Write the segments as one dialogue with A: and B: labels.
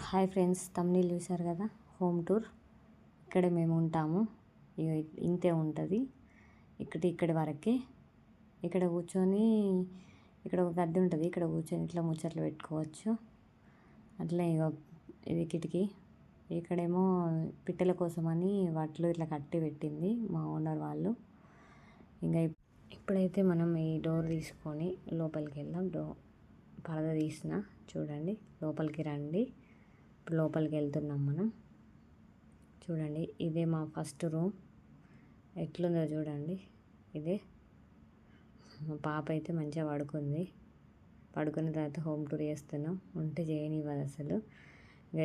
A: Hi friends, తమ్ముళ్ళు చూశారు కదా, హోమ్ టూర్. ఇక్కడే మేము ఉంటాము. ఇంతే ఉంటుంది. ఇక్కడి వరకే. ఇక్కడ కూర్చొని, ఇక్కడ ఒక గద్దె ఉంటుంది, ఇక్కడ కూర్చొని ఇట్లా ముచ్చట్లు పెట్టుకోవచ్చు. అట్లా ఇది కిటికీ. ఇక్కడేమో పిట్టల కోసమని వాటిలో ఇట్లా కట్టి పెట్టింది మా ఓనర్ వాళ్ళు. ఇంకా ఇప్పుడైతే మనం ఈ డోర్ తీసుకొని లోపలికి వెళ్దాం. పరద తీసిన చూడండి, లోపలికి రండి. ఇప్పుడు లోపలికి వెళ్తున్నాం మనం. చూడండి, ఇదే మా ఫస్ట్ రూమ్. ఎట్లుందో చూడండి. ఇదే మా పాప అయితే మంచిగా పడుకుంది. పడుకున్న తర్వాత హోమ్ టూర్ చేస్తున్నాం. ఉంటే చేయనివ్వదు అసలు.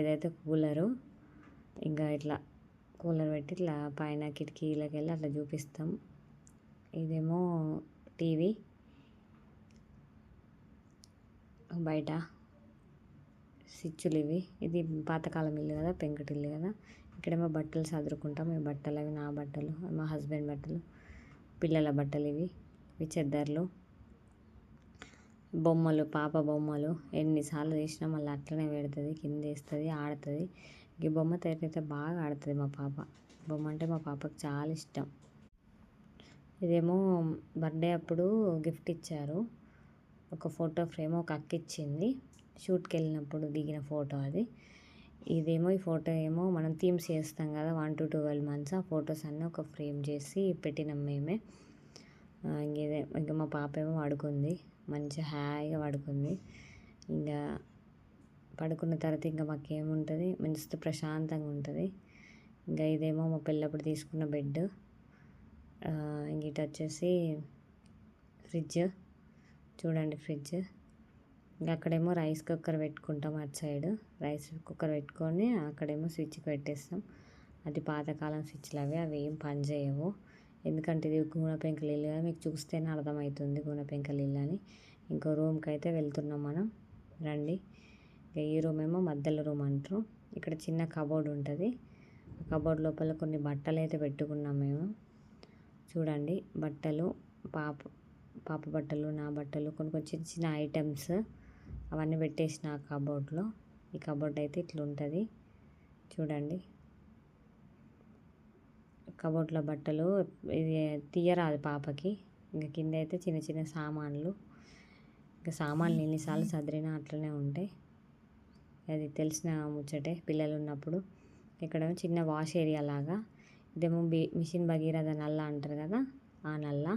A: ఇదైతే కూలరు. ఇంకా ఇట్లా కూలర్ పెట్టి ఇట్లా పైన కిటికీలకి వెళ్ళి అట్లా చూపిస్తాం. ఇదేమో టీవీ. బయట స్విచ్చులు ఇవి. ఇది పాతకాలం ఇల్లు కదా, పెంకుటిల్లు కదా. ఇక్కడేమో బట్టలు సదురుకుంటాం. ఈ బట్టలు అవి నా బట్టలు, మా హస్బెండ్ బట్టలు, పిల్లల బట్టలు ఇవి చెద్దర్లు, బొమ్మలు, పాప బొమ్మలు. ఎన్నిసార్లు తీసినా మళ్ళీ అట్లనే పెడుతుంది, కింద వేస్తుంది, ఆడుతుంది. ఈ బొమ్మ అయితే బాగా ఆడుతుంది మా పాప. బొమ్మ అంటే మా పాపకు చాలా ఇష్టం. ఇదేమో బర్త్డే అప్పుడు గిఫ్ట్ ఇచ్చారు. ఒక ఫోటో ఫ్రేమ్ ఒక అక్క ఇచ్చింది. షూట్కి వెళ్ళినప్పుడు దిగిన ఫోటో అది. ఇదేమో ఈ ఫోటో ఏమో మనం థీమ్స్ చేస్తాం కదా, 1 to 12 months. ఆ ఫొటోస్ అన్నీ ఒక ఫ్రేమ్ చేసి పెట్టినాం మేమే. ఇంకా మా పాప ఏమో పడుకుంది, మంచిగా హాయిగా పడుకుంది. ఇంకా పడుకున్న తర్వాత ఇంకా మాకేముంటుంది, మంచి ప్రశాంతంగా ఉంటుంది. ఇంకా ఇదేమో మా పెళ్ళప్పుడు తీసుకున్న బెడ్. ఇంక ఇటు వచ్చేసి ఫ్రిడ్జ్. చూడండి ఫ్రిడ్జ్. ఇంకా అక్కడేమో రైస్ కుక్కర్ పెట్టుకుంటాం. అటు సైడ్ రైస్ కుక్కర్ పెట్టుకొని అక్కడేమో స్విచ్కి పెట్టేస్తాం. అది పాతకాలం స్విచ్లు అవి ఏం పని చేయవు. ఎందుకంటే ఇది గూనెపెంకల ఇల్లు కదా, మీకు చూస్తేనే అర్థమవుతుంది గూనెపెంకల ఇల్లు అని. ఇంకో రూమ్కి అయితే వెళ్తున్నాం మనం, రండి. ఈ రూమ్ ఏమో మధ్యలో రూమ్ అంటారు. ఇక్కడ చిన్న కబోర్డ్ ఉంటుంది. కబోర్డ్ లోపల కొన్ని బట్టలు అయితే పెట్టుకున్నాం మేము. చూడండి, బట్టలు, పాప బట్టలు, నా బట్టలు, కొన్ని చిన్న చిన్న ఐటమ్స్ అవన్నీ పెట్టేసిన ఆ కబోర్డ్లో. ఈ కబోర్డ్ అయితే ఇట్లా ఉంటుంది చూడండి. కబోర్డ్లో బట్టలు ఇది తీయరాదు పాపకి. ఇంకా కింద అయితే చిన్న చిన్న సామాన్లు. ఇంకా సామాన్లు ఎన్నిసార్లు సదిరినా అట్లనే ఉంటాయి. అది తెలిసిన ముచ్చటే పిల్లలు ఉన్నప్పుడు. ఇక్కడేమో చిన్న వాష్ ఏరియా లాగా. ఇదేమో మిషన్ భగీరథ నల్ల అంటారు కదా, ఆ నల్ల.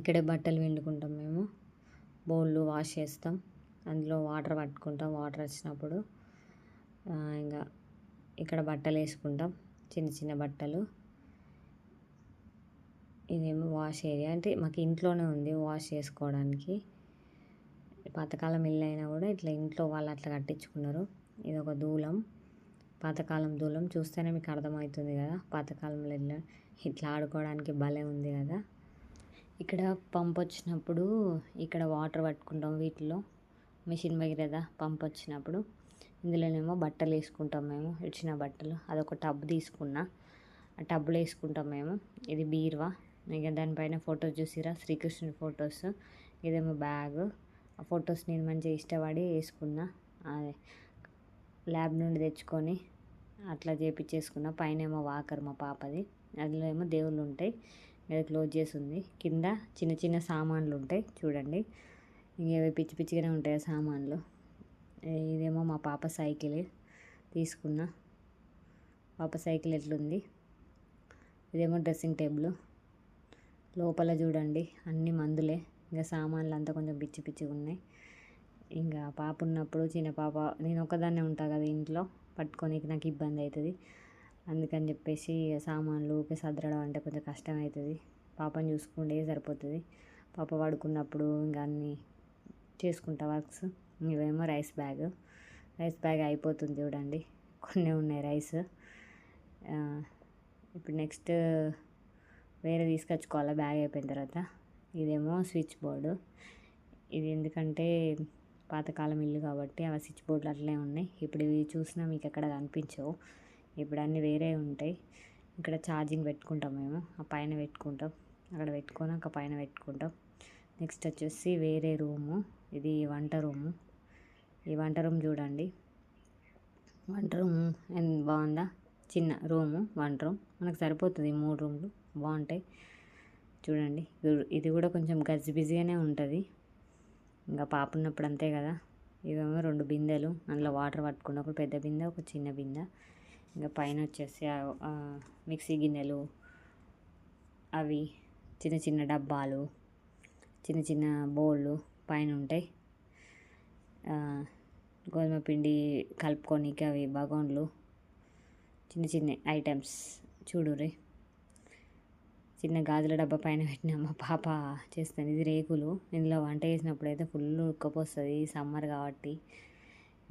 A: ఇక్కడే బట్టలు పిండుకుంటాం మేము. బౌళ్ళు వాష్ చేస్తాం, అందులో వాటర్ పట్టుకుంటాం వాటర్ వచ్చినప్పుడు. ఇంకా ఇక్కడ బట్టలు వేసుకుంటాం, చిన్న చిన్న బట్టలు. ఇదేమో వాష్ ఏరియా. అంటే మాకు ఇంట్లోనే ఉంది వాష్ చేసుకోవడానికి. పాతకాలం ఇల్లు అయినా కూడా ఇట్లా ఇంట్లో వాళ్ళు అట్లా కట్టించుకున్నారు. ఇది ఒక దూలం, పాతకాలం దూలం. చూస్తేనే మీకు అర్థమవుతుంది కదా, పాతకాలంలో ఇల్లు ఇట్లా ఆడుకోవడానికి భలే ఉంది కదా. ఇక్కడ పంప్ వచ్చినప్పుడు ఇక్కడ వాటర్ పట్టుకుంటాం వీటిలో. మిషన్ భగీరథ పంప్ వచ్చినప్పుడు ఇందులోనేమో బట్టలు వేసుకుంటాం మేము, ఇచ్చిన బట్టలు. అదొక టబ్ తీసుకున్నా, ఆ టబ్లో వేసుకుంటాం మేము. ఇది బీరువా. ఇక దానిపైన ఫొటోస్ చూసిరా, శ్రీకృష్ణుడి ఫొటోస్. ఇదేమో బ్యాగ్. ఆ ఫొటోస్ నేను మంచిగా ఇష్టపడి వేసుకున్నా. అదే ల్యాబ్ నుండి తెచ్చుకొని అట్లా చేపించేసుకున్నా. పైన ఏమో వాకర్ మా పాపది. అందులో ఏమో దేవుళ్ళు ఉంటాయి. అది క్లోజ్ చేసి ఉంది. కింద చిన్న చిన్న సామాన్లు ఉంటాయి చూడండి. ఇంకేవి పిచ్చి పిచ్చిగానే ఉంటాయి సామాన్లు. ఇదేమో మా పాప సైకిల్ తీసుకున్నా. పాప సైకిల్ ఎట్లుంది. ఇదేమో డ్రెస్సింగ్ టేబుల్. లోపల చూడండి అన్ని మందులే. ఇంకా సామాన్లు అంతా కొంచెం పిచ్చి పిచ్చిగా ఉన్నాయి. ఇంకా పాప ఉన్నప్పుడు, చిన్న పాప, నేను ఒకదాన్నే ఉంటాను కదా ఇంట్లో, పట్టుకొని నాకు ఇబ్బంది అవుతుంది. అందుకని చెప్పేసి సామాన్లు సదరడం అంటే కొంచెం కష్టం అవుతుంది. పాపని చూసుకుంటే సరిపోతుంది. పాప పడుకున్నప్పుడు ఇంకా అన్నీ చేసుకుంటా వర్క్స్. ఇవేమో రైస్ బ్యాగ్. రైస్ బ్యాగ్ అయిపోతుంది చూడండి, కొన్ని ఉన్నాయి రైస్. ఇప్పుడు నెక్స్ట్ వేరే తీసుకొచ్చుకోవాలి బ్యాగ్ అయిపోయిన తర్వాత. ఇదేమో స్విచ్ బోర్డు. ఇది ఎందుకంటే పాతకాలం ఇల్లు కాబట్టి అవి స్విచ్ బోర్డులు అట్లే ఉన్నాయి. ఇప్పుడు ఇవి చూసినా మీకు ఎక్కడ కనిపించవు, ఇప్పుడు అన్నీ వేరే ఉంటాయి. ఇక్కడ ఛార్జింగ్ పెట్టుకుంటాం మేము, ఆ పైన పెట్టుకుంటాం. అక్కడ పెట్టుకొని ఒక పైన పెట్టుకుంటాం. నెక్స్ట్ వచ్చేసి వేరే రూము. ఇది వంట రూము. ఈ వంట రూమ్ చూడండి, వంట రూమ్ బాగుందా, చిన్న రూము వంట రూమ్, మనకు సరిపోతుంది 3 రూమ్లు బాగుంటాయి. చూడండి ఇది కూడా కొంచెం గజిబిజిగానే ఉంటుంది, ఇంకా పాప ఉన్నప్పుడు అంతే కదా. ఇవేమో 2 బిందెలు, అందులో వాటర్ పట్టుకున్న ఒక పెద్ద బిందె ఒక చిన్న బిందె. ఇంకా పైన వచ్చేసి మిక్సీ గిన్నెలు, అవి చిన్న చిన్న డబ్బాలు, చిన్న చిన్న బౌళ్ళు పైన ఉంటాయి. గోధుమ పిండి కలుపుకోనికి అవి బగోన్లు, చిన్న చిన్న ఐటమ్స్ చూడుర్రి. చిన్న గాజుల డబ్బా పైన పెట్టిన మా పాప చేస్తాను. ఇది రేకులు, ఇందులో వంట చేసినప్పుడు అయితే ఫుల్ ఉక్కపోస్తుంది. సమ్మర్ కాబట్టి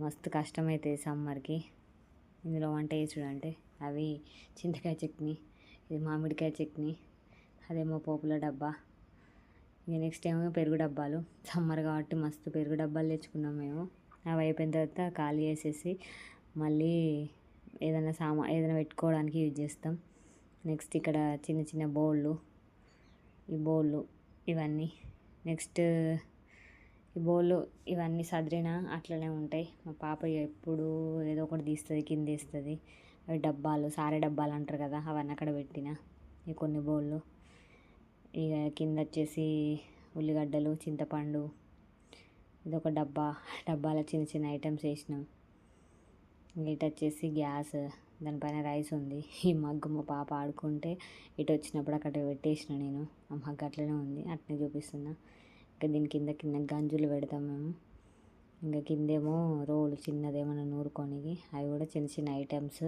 A: మస్తు కష్టమవుతుంది సమ్మర్కి ఇందులో వంట చేసుడు అంటే. అవి చింతకాయ చట్నీ, ఇది మామిడికాయ చట్నీ, అదేమో పోపుల డబ్బా. ఇక నెక్స్ట్ ఏమో పెరుగు డబ్బాలు, సమ్మర్ కాబట్టి మస్తు పెరుగు డబ్బాలు తెచ్చుకున్నాం మేము. అవి అయిపోయిన తర్వాత ఖాళీ చేసేసి మళ్ళీ ఏదైనా పెట్టుకోవడానికి యూజ్ చేస్తాం. నెక్స్ట్ ఇక్కడ చిన్న చిన్న బౌళ్ళు, ఈ బౌళ్ళు ఇవన్నీ. నెక్స్ట్ ఈ బౌళ్ళు ఇవన్నీ సదిరిన అట్లనే ఉంటాయి. మా పాప ఎప్పుడు ఏదో ఒకటి తీస్తుంది, కింద వేస్తుంది. అవి డబ్బాలు, సారే డబ్బాలు అంటారు కదా, అవన్నీ అక్కడ పెట్టిన. ఈ కొన్ని బౌళ్ళు. ఇక కింద వచ్చేసి ఉల్లిగడ్డలు, చింతపండు, ఇదొక డబ్బాలో చిన్న చిన్న ఐటమ్స్ వేసినాం. ఇటు వచ్చేసి గ్యాస్, దానిపైన రైస్ ఉంది. ఈ మగ్గు మా పాప ఆడుకుంటే ఇటు వచ్చినప్పుడు అక్కడ పెట్టేసిన నేను. ఆ మగ్గు అట్లనే ఉంది, అట్లనే చూపిస్తున్నా. ఇంకా దీని కింద గంజులు పెడతాం మేము. ఇంకా కిందేమో రోలు చిన్నదేమన్నా నూరుకోనికి, అవి కూడా చిన్న చిన్న ఐటమ్స్.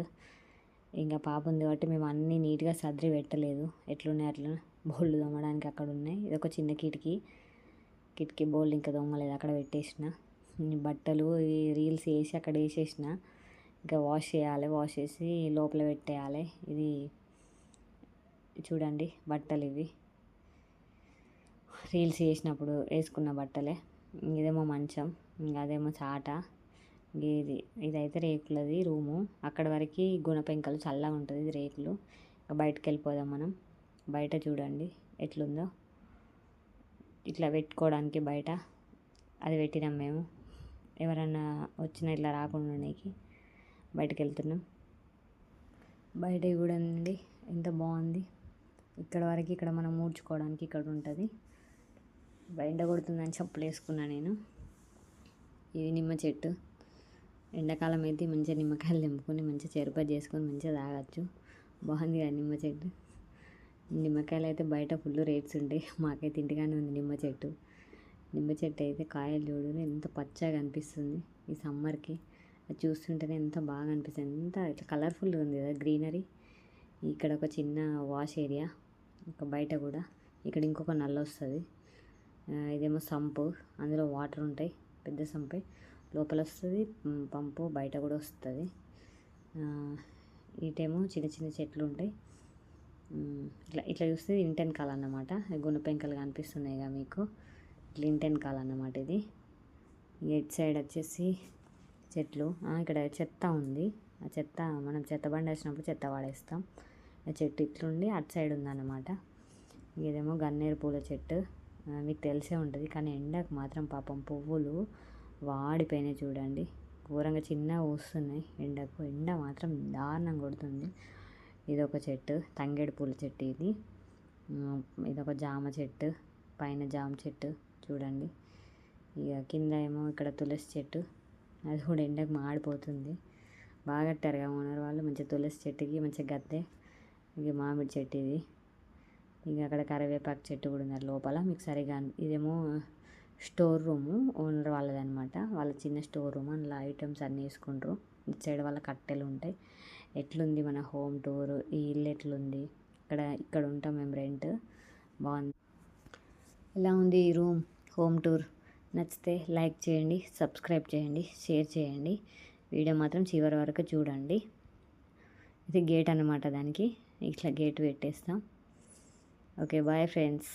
A: ఇంకా పాప ఉంది కాబట్టి మేము అన్నీ నీట్గా సర్ది పెట్టలేదు, ఎట్లున్నాయి అట్లా. బౌళ్ళు తోమడానికి అక్కడ ఉన్నాయి. ఇదొక చిన్న కిటికీ బౌల్ ఇంకా దొంగలేదు, అక్కడ పెట్టేసిన. బట్టలు ఈ రీల్స్ వేసి అక్కడ వేసేసిన. ఇంకా వాష్ చేయాలి, వాష్ చేసి లోపల పెట్టేయాలి. ఇది చూడండి బట్టలు, ఇవి రీల్స్ వేసినప్పుడు వేసుకున్న బట్టలే. ఇదేమో మంచం, ఇంకా అదేమో చాట. ఇదైతే రేకులది రూము. అక్కడ వరకు గుణపెంకలు చల్లగా ఉంటుంది, ఇది రేకులు. ఇంకా బయటకు వెళ్ళిపోదాం మనం. బయట చూడండి ఎట్లుందో, ఇట్లా పెట్టుకోవడానికి బయట అది పెట్టినాం మేము. ఎవరన్నా వచ్చినా ఇట్లా రాకుండా ఉండేకి బయటకు వెళ్తున్నాం. బయట చూడండి ఎంత బాగుంది. ఇక్కడ వరకు ఇక్కడ మనం మూడ్చుకోవడానికి ఇక్కడ ఉంటుంది. ఎండ కొడుతుందని చెప్పులు వేసుకున్నా నేను. ఇది నిమ్మ చెట్టు, ఎండాకాలం అయితే మంచిగా నిమ్మకాయలు తెంపుకొని మంచిగా చెరుపతి చేసుకొని మంచిగా తాగొచ్చు. బాగుంది కదా నిమ్మ చెట్టు. నిమ్మకాయలు అయితే బయట ఫుల్ రేట్స్ ఉంటాయి, మాకైతే ఇంటిగానే ఉంది నిమ్మ చెట్టు. నిమ్మ చెట్టు అయితే కాయలు చూడు ఎంత పచ్చగా అనిపిస్తుంది ఈ సమ్మర్కి. అది చూస్తుంటేనే ఎంత బాగా అనిపిస్తుంది, ఎంత ఇట్లా కలర్ఫుల్గా ఉంది కదా గ్రీనరీ. ఇక్కడ ఒక చిన్న వాష్ ఏరియా, ఒక బయట కూడా. ఇక్కడ ఇంకొక నల్ల వస్తుంది, ఇదేమో సంపు, అందులో వాటర్ ఉంటాయి. పెద్ద సంపే, లోపల వస్తుంది పంపు, బయట కూడా వస్తుంది. ఇటేమో చిన్న చిన్న చెట్లు ఉంటాయి. ఇట్లా చూస్తే ఇంటెన్ కాల్ అన్నమాట. గుణపెంకలు కనిపిస్తున్నాయి కదా మీకు, ఇట్లా ఇంటెన్ కాల్ అన్నమాట ఇది. ఎట్ సైడ్ వచ్చేసి చెట్లు. ఇక్కడ చెత్త ఉంది, ఆ చెత్త మనం చెత్త బండి వేసినప్పుడు చెత్త పడేస్తాం. ఆ చెట్టు ఇట్లుండి అటు సైడ్ ఉందన్నమాట. ఇదేమో గన్నేరు పూల చెట్టు, మీకు తెలిసే ఉంటుంది. కానీ ఎండకు మాత్రం పాపం పువ్వులు వాడిపోయినాయి చూడండి, ఘోరంగా చిన్నగా వస్తున్నాయి ఎండకు. ఎండ మాత్రం దారుణం కొడుతుంది. ఇదొక చెట్టు, తంగేడు పూల చెట్టు ఇది. ఇదొక జామ చెట్టు, పైన జామ చెట్టు చూడండి. ఇక కింద ఏమో ఇక్కడ తులసి చెట్టు, అది కూడా ఎండకు మాడిపోతుంది. బాగా కట్టారు కదా ఓనర్ వాళ్ళు, మంచిగా తులసి చెట్టుకి మంచిగా గద్దె. ఇక మామిడి చెట్టు ఇది. ఇక అక్కడ కరివేపాకు చెట్టు కూడా ఉన్నారు లోపల, మీకు సరిగా. ఇదేమో స్టోర్ రూము ఓనర్ వాళ్ళది అనమాట, వాళ్ళ చిన్న స్టోర్ రూమ్. అందులో ఐటమ్స్ అన్నీ వేసుకుంటారు. ఇటు సైడ్ వాళ్ళ కట్టెలు ఉంటాయి. ఎట్లుంది మన హోమ్ టూర్, ఈ ఇల్లు ఎట్లుంది, ఇక్కడ ఉంటాం మేము రెంట్. బాగుంది. ఎలా ఉంది ఈ రూమ్ హోమ్ టూర్? నచ్చితే లైక్ చేయండి, సబ్స్క్రైబ్ చేయండి, షేర్ చేయండి. వీడియో మాత్రం చివరి వరకు చూడండి. ఇది గేట్ అన్నమాట, దానికి ఇట్లా గేట్ పెట్టేస్తాం. Okay bye friends.